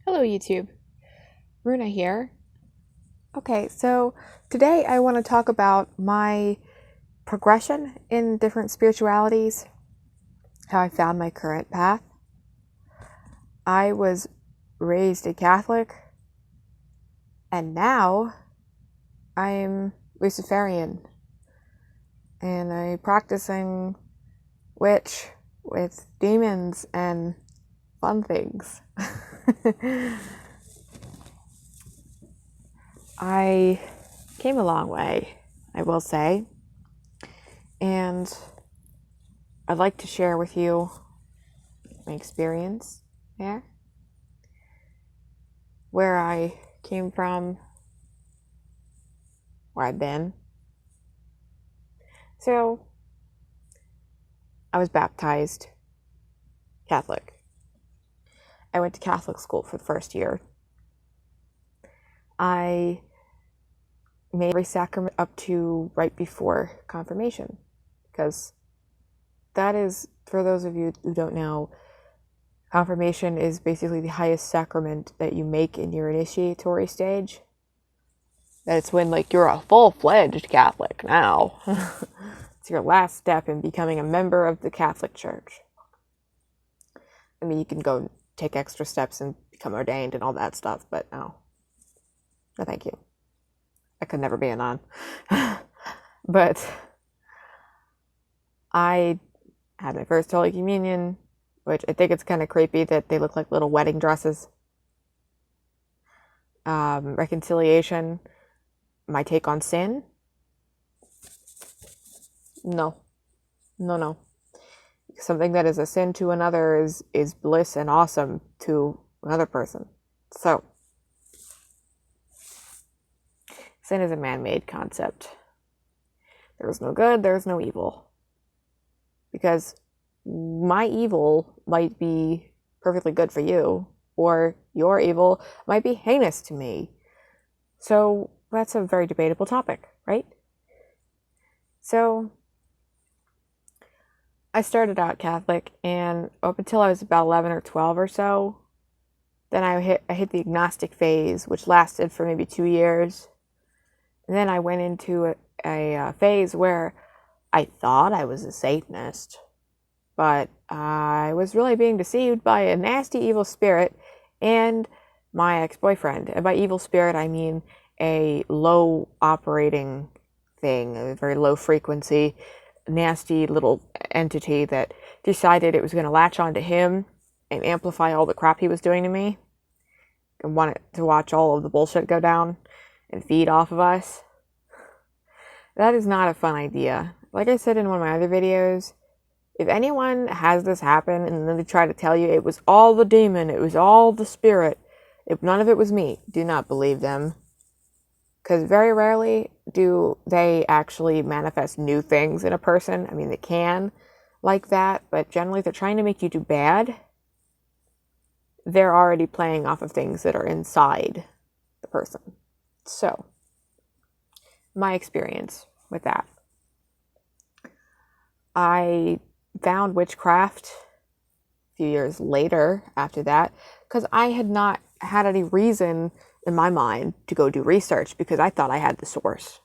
Hello YouTube, Runa here. Okay, so today I want to talk about my progression in different spiritualities, how I found my current path. I was raised a Catholic, and now I'm Luciferian, and I'm practicing witch with demons and fun things. I came a long way, I will say, and I'd like to share with you my experience there, where I came from, where I've been. So, I was baptized Catholic. I went to Catholic school for the first year. I made every sacrament up to right before confirmation, because that is, for those of you who don't know, confirmation is basically the highest sacrament that you make in your initiatory stage. That's when, like, you're a full-fledged Catholic now. It's your last step in becoming a member of the Catholic Church. I mean, you can go take extra steps and become ordained and all that stuff, but no. No, thank you. I could never be a nun. But I had my first Holy Communion, which I think it's kind of creepy that they look like little wedding dresses. Reconciliation, my take on sin. No. Something that is a sin to another is bliss and awesome to another person. So, sin is a man-made concept. There is no good, there is no evil. Because my evil might be perfectly good for you, or your evil might be heinous to me. So that's a very debatable topic, right? So I started out Catholic, and up until I was about 11 or 12 or so, then I hit the agnostic phase, which lasted for maybe 2 years. And then I went into a phase where I thought I was a Satanist, but I was really being deceived by a nasty evil spirit and my ex-boyfriend. And by evil spirit, I mean a low operating thing, a very low frequency, nasty little entity that decided it was going to latch onto him and amplify all the crap he was doing to me and wanted to watch all of the bullshit go down and feed off of us. That is not a fun idea. Like I said in one of my other videos, if anyone has this happen and then they try to tell you it was all the demon, it was all the spirit, if none of it was me, do not believe them. Because very rarely do they actually manifest new things in a person. I mean, they can like that, but generally they're trying to make you do bad. They're already playing off of things that are inside the person. So, my experience with that. I found witchcraft a few years later after that, because I had not had any reason in my mind to go do research, because I thought I had the source,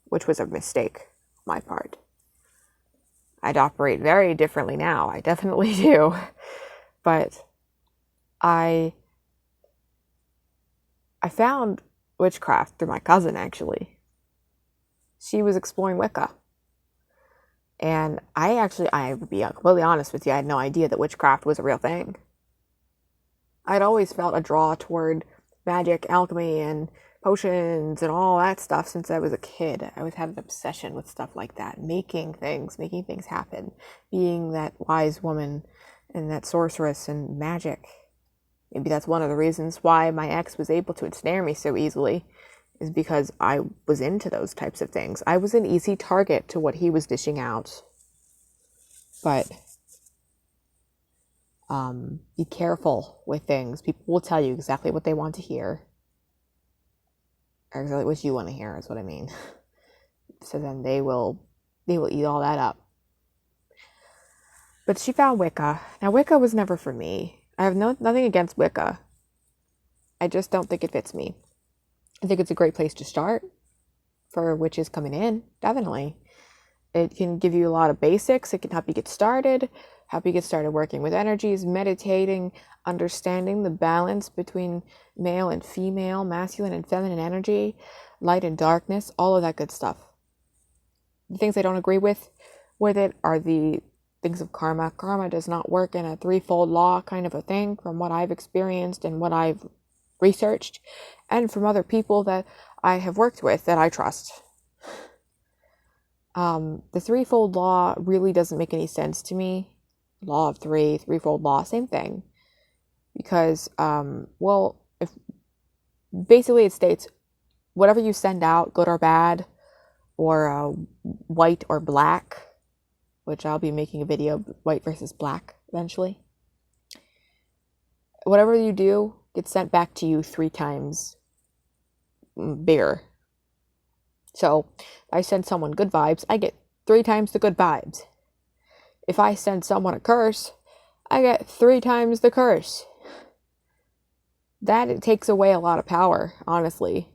which was a mistake on my part. I'd operate very differently now. I definitely do. But I found witchcraft through my cousin, actually. She was exploring Wicca. And I would be completely honest with you, I had no idea that witchcraft was a real thing. I'd always felt a draw toward magic, alchemy, and potions and all that stuff since I was a kid. I always had an obsession with stuff like that, making things happen, being that wise woman and that sorceress and magic. Maybe that's one of the reasons why my ex was able to ensnare me so easily, is because I was into those types of things. I was an easy target to what he was dishing out. But be careful with things. People will tell you exactly what they want to hear. Or exactly what you want to hear is what I mean. So then they will eat all that up. But she found Wicca. Now, Wicca was never for me. I have nothing against Wicca. I just don't think it fits me. I think it's a great place to start for witches coming in, definitely. It can give you a lot of basics. It can help you get started working with energies, meditating, understanding the balance between male and female, masculine and feminine energy, light and darkness, all of that good stuff. The things I don't agree with it are the things of karma. Karma does not work in a threefold law kind of a thing, from what I've experienced and what I've researched, and from other people that I have worked with that I trust. The threefold law really doesn't make any sense to me. Law of three, threefold law, same thing. Because, if basically it states whatever you send out, good or bad, or white or black, which I'll be making a video, white versus black, eventually. Whatever you do gets sent back to you 3 times bigger. So, if I send someone good vibes, I get 3 times the good vibes. If I send someone a curse, I get 3 times the curse. That it takes away a lot of power, honestly.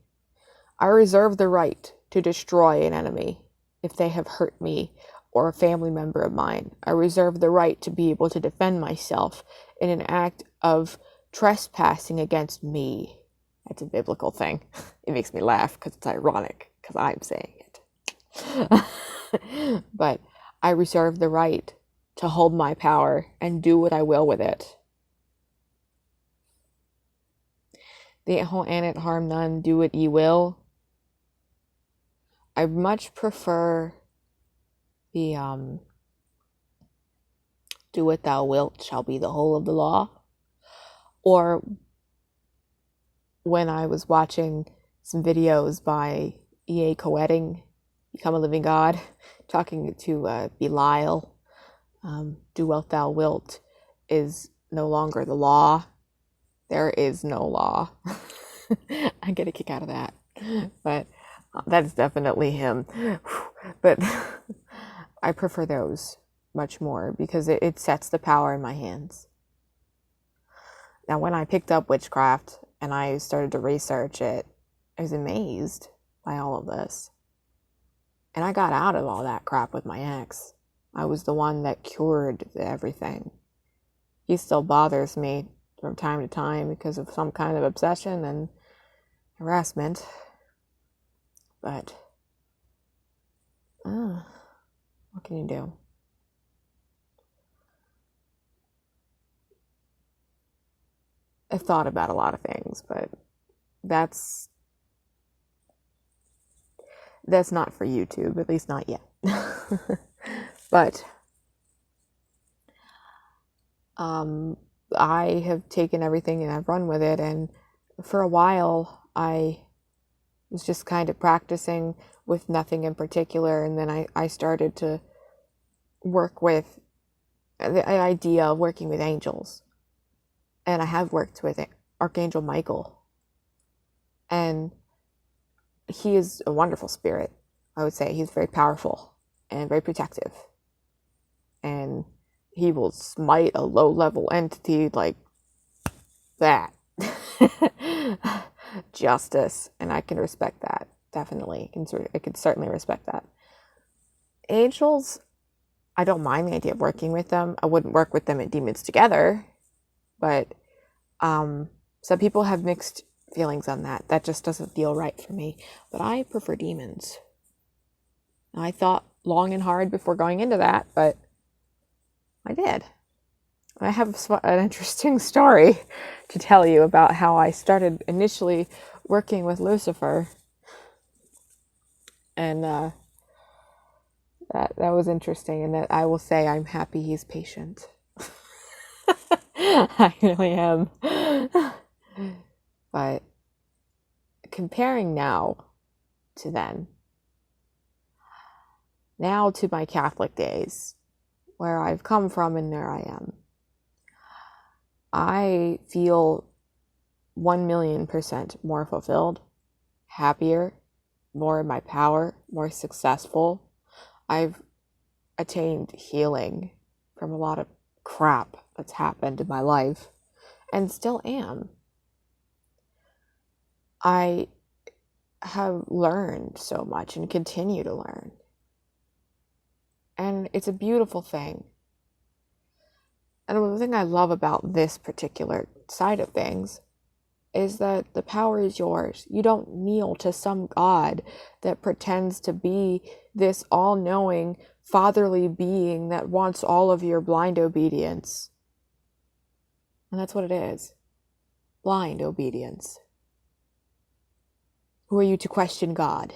I reserve the right to destroy an enemy if they have hurt me or a family member of mine. I reserve the right to be able to defend myself in an act of trespassing against me. That's a biblical thing. It makes me laugh because it's ironic because I'm saying it. But I reserve the right to hold my power and do what I will with it. The whole "and it harm none, do what ye will." I much prefer the "do what thou wilt shall be the whole of the law." Or when I was watching some videos by E.A. Koetting, Become a Living God, talking to Belial, "do what thou wilt" is no longer the law. There is no law. I get a kick out of that. But that's definitely him. But I prefer those much more because it sets the power in my hands. Now, when I picked up witchcraft and I started to research it, I was amazed by all of this. And I got out of all that crap with my ex. I was the one that cured everything. He still bothers me from time to time because of some kind of obsession and harassment. But, what can you do? I've thought about a lot of things, but that's not for YouTube, at least not yet. But I have taken everything and I've run with it, and for a while I was just kind of practicing with nothing in particular, and then I started to work with the idea of working with angels. And I have worked with Archangel Michael. And he is a wonderful spirit, I would say. He's very powerful and very protective. And he will smite a low-level entity like that. Justice. And I can respect that, definitely. I can certainly respect that. Angels, I don't mind the idea of working with them. I wouldn't work with them and demons together. But some people have mixed feelings on that. That just doesn't feel right for me. But I prefer demons. I thought long and hard before going into that, but I did. I have an interesting story to tell you about how I started initially working with Lucifer. And that was interesting, and that I will say I'm happy he's patient. I really am. But comparing now to then, now to my Catholic days, where I've come from and there I am, I feel 1,000,000% more fulfilled, happier, more in my power, more successful. I've attained healing from a lot of crap that's happened in my life. and still am. I have learned so much and continue to learn. And it's a beautiful thing. And the thing I love about this particular side of things is that the power is yours. You don't kneel to some God that pretends to be this all-knowing, fatherly being that wants all of your blind obedience. And that's what it is. Blind obedience. Who are you to question God?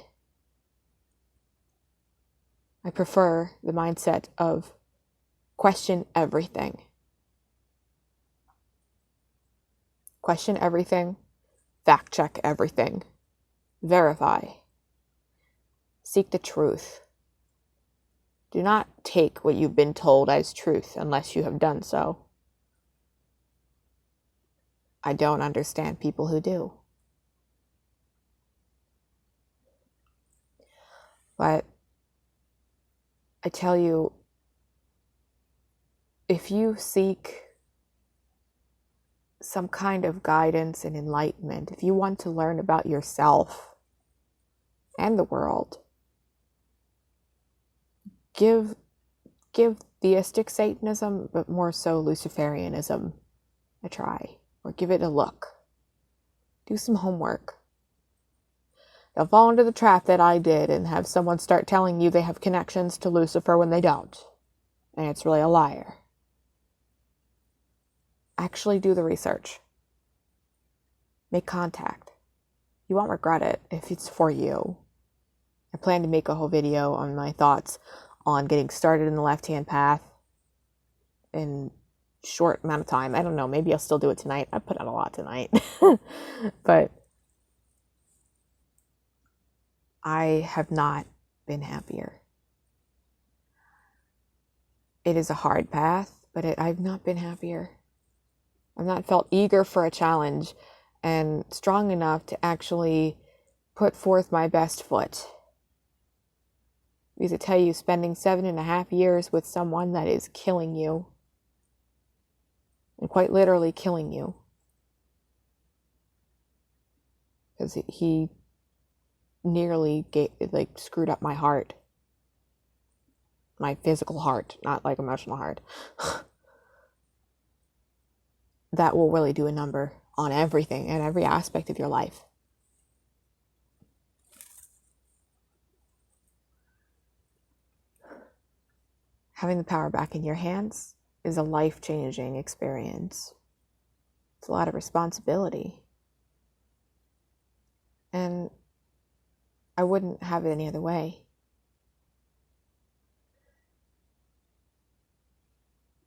I prefer the mindset of question everything. Question everything. Fact check everything. Verify. Seek the truth. Do not take what you've been told as truth unless you have done so. I don't understand people who do. But I tell you, if you seek some kind of guidance and enlightenment, if you want to learn about yourself and the world, give theistic Satanism, but more so Luciferianism, a try, or give it a look. Do some homework. Don't fall into the trap that I did and have someone start telling you they have connections to Lucifer when they don't, and it's really a liar. Actually do the research. Make contact. You won't regret it if it's for you. I plan to make a whole video on my thoughts on getting started in the left-hand path in a short amount of time. I don't know, maybe I'll still do it tonight. I put out a lot tonight. But I have not been happier. It is a hard path, but I've not been happier. I've not felt eager for a challenge and strong enough to actually put forth my best foot. Because I tell you, spending 7.5 years with someone that is killing you, and quite literally killing you, because he nearly screwed up my heart, my physical heart, not like emotional heart. That will really do a number on everything and every aspect of your life. Having the power back in your hands is a life-changing experience. It's a lot of responsibility. And I wouldn't have it any other way.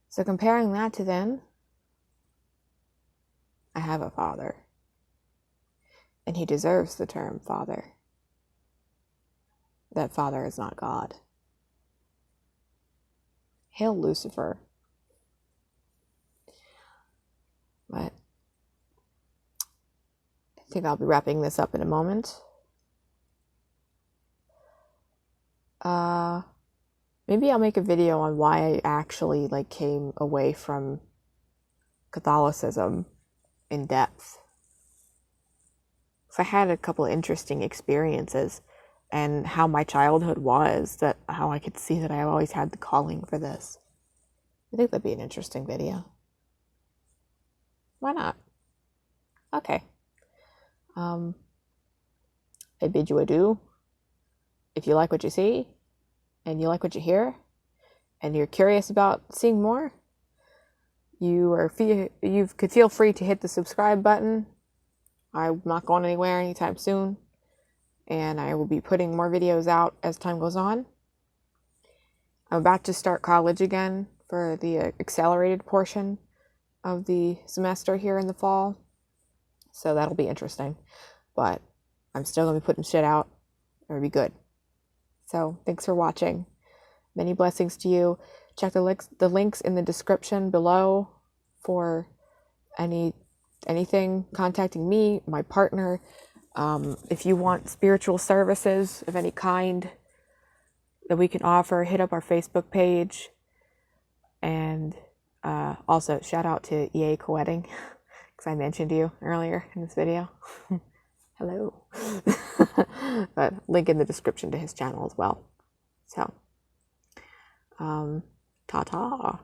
So comparing that to then, I have a father. And he deserves the term father. That father is not God. Hail Lucifer. But I think I'll be wrapping this up in a moment. Maybe I'll make a video on why I actually came away from Catholicism in depth. So I had a couple of interesting experiences and how my childhood was, how I could see that I always had the calling for this. I think that'd be an interesting video. Why not? Okay. I bid you adieu. If you like what you see, and you like what you hear, and you're curious about seeing more, you could feel free to hit the subscribe button. I'm not going anywhere anytime soon, and I will be putting more videos out as time goes on. I'm about to start college again for the accelerated portion of the semester here in the fall, so that'll be interesting, but I'm still going to be putting shit out. It'll be good. So thanks for watching. Many blessings to you. Check the links in the description below for anything contacting me, my partner. If you want spiritual services of any kind that we can offer, hit up our Facebook page. And also shout out to EA Koetting. because I mentioned you earlier in this video. Hello. But link in the description to his channel as well. So, ta-ta.